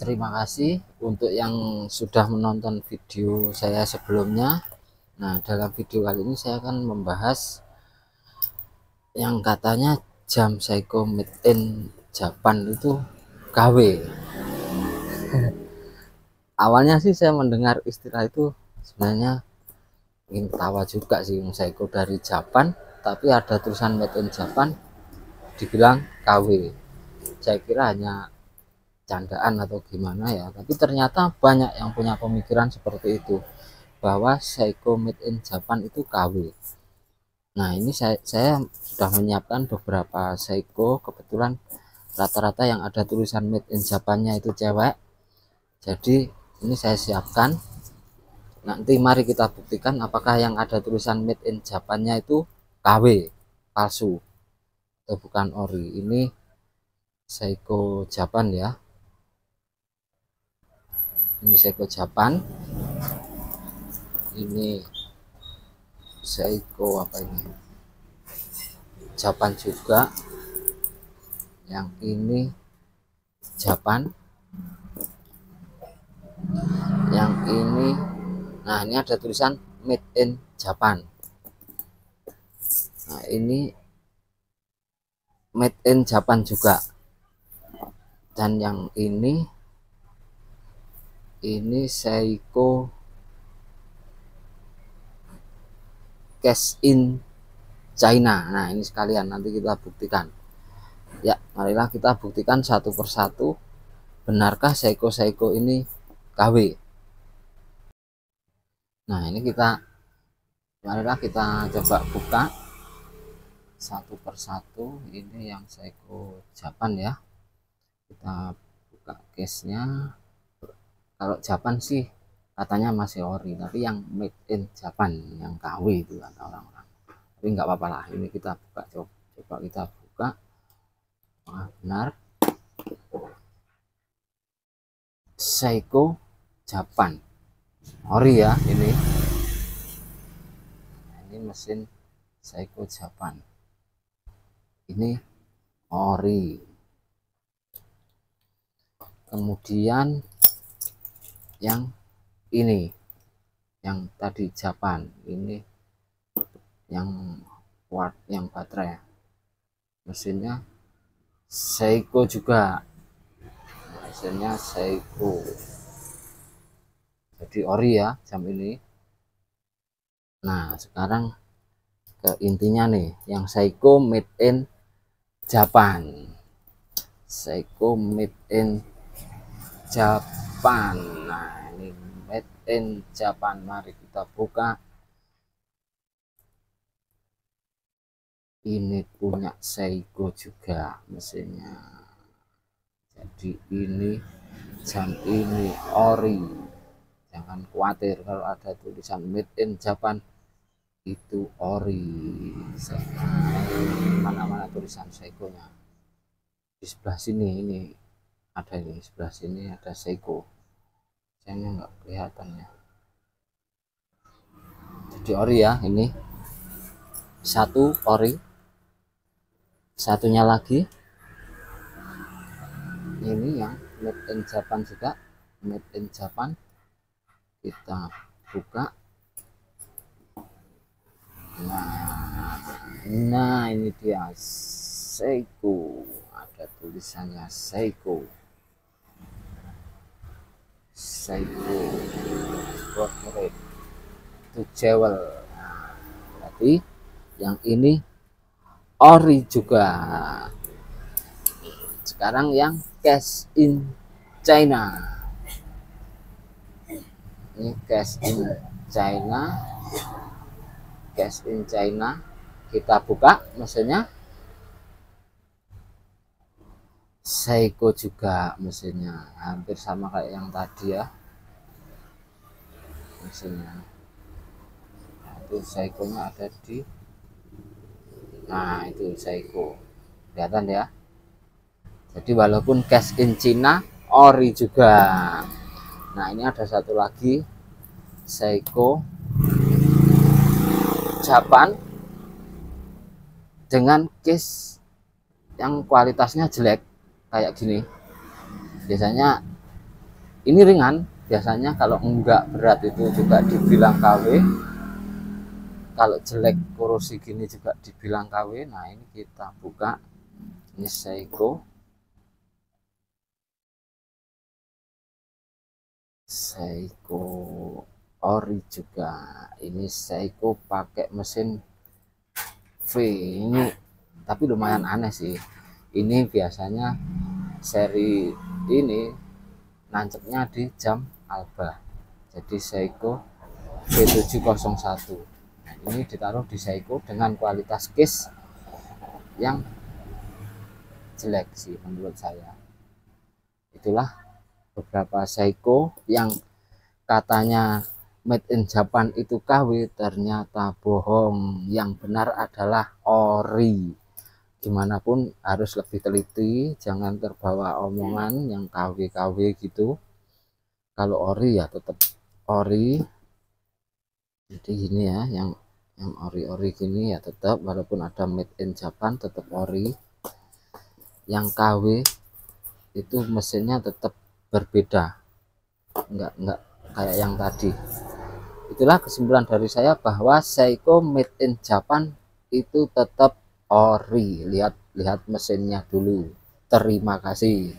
terima kasih untuk yang sudah menonton video saya sebelumnya. Nah, dalam video kali ini saya akan membahas yang katanya jam Seiko made in Japan itu KW. Awalnya sih saya mendengar istilah itu sebenarnya ingin ketawa juga sih, Seiko dari Japan tapi ada tulisan made in Japan dibilang KW. Saya kira hanya candaan atau gimana ya, tapi ternyata banyak yang punya pemikiran seperti itu, bahwa Seiko made in Japan itu KW. Nah, ini saya sudah menyiapkan beberapa Seiko, kebetulan rata-rata yang ada tulisan made in Japannya itu cewek, jadi ini saya siapkan. Nanti mari kita buktikan apakah yang ada tulisan made in Japannya itu KW, palsu atau bukan ori. Ini Seiko Japan ya, ini Seiko Japan, ini Seiko apa ini, Japan juga, yang ini Japan, yang ini, nah ini ada tulisan made in Japan. Nah, ini made in Japan juga, dan yang ini Seiko cash in China. Nah, ini sekalian nanti kita buktikan ya. Marilah kita buktikan satu persatu, benarkah Seiko ini KW. Nah, ini marilah kita coba buka satu persatu. Ini yang Seiko Japan ya, kita buka case-nya. Kalau Japan sih katanya masih ori, tapi yang made in Japan yang KW itu kata orang-orang. Tapi nggak apa-apa lah, ini kita buka, coba kita buka. Nah, benar Seiko Japan ori ya. Ini mesin Seiko Japan, ini ori. Kemudian yang ini, yang tadi Japan, ini yang watt, yang baterai, mesinnya Seiko juga, mesinnya Seiko, jadi ori ya jam ini. Nah, sekarang ke intinya nih, yang Seiko made in Japan, Seiko made in Japan. Nah, ini made in Japan, mari kita buka. Ini punya Seiko juga mesinnya, jadi ini jam ini ori. Jangan khawatir kalau ada tulisan made in Japan itu ori. Mana-mana tulisan Seiko nya di sebelah sini, ini ada, ini sebelah sini ada Seiko, sayangnya nggak kelihatan ya. Jadi ori ya, ini satu ori, satunya lagi ini yang made in Japan juga, made in Japan. Kita buka. Nah ini dia Seiko, ada tulisannya Seiko corporate to jewel. Nah, berarti yang ini ori juga. Sekarang yang cash in China, ini cash in China, cash in China. Kita buka mesinnya, Seiko juga mesinnya, hampir sama kayak yang tadi ya mesinnya. Nah, itu Seiko nya ada di, nah itu Seiko, kelihatan ya. Jadi walaupun cash in China, ori juga. Nah, ini ada satu lagi Seiko Japan dengan case yang kualitasnya jelek kayak gini. Biasanya Ini ringan, biasanya kalau enggak berat itu juga dibilang KW, kalau jelek korosi gini juga dibilang KW. Nah ini kita buka, ini Seiko ori juga. Ini Seiko pakai mesin V ini, tapi lumayan aneh sih. Ini biasanya seri ini nancepnya di jam Alba, jadi Seiko V701. Nah, ini ditaruh di Seiko dengan kualitas case yang jelek sih menurut saya. Itulah beberapa Seiko yang katanya made in Japan itu KW, ternyata bohong. Yang benar adalah ori. Gimana pun harus lebih teliti, jangan terbawa omongan yang KW gitu. Kalau ori ya tetap ori. Jadi gini ya, yang ori gini ya tetap, walaupun ada made in Japan tetap ori. Yang KW itu mesinnya tetap berbeda, enggak kayak yang tadi. Itulah kesimpulan dari saya bahwa Seiko made in Japan itu tetap ori. Lihat mesinnya dulu. Terima kasih.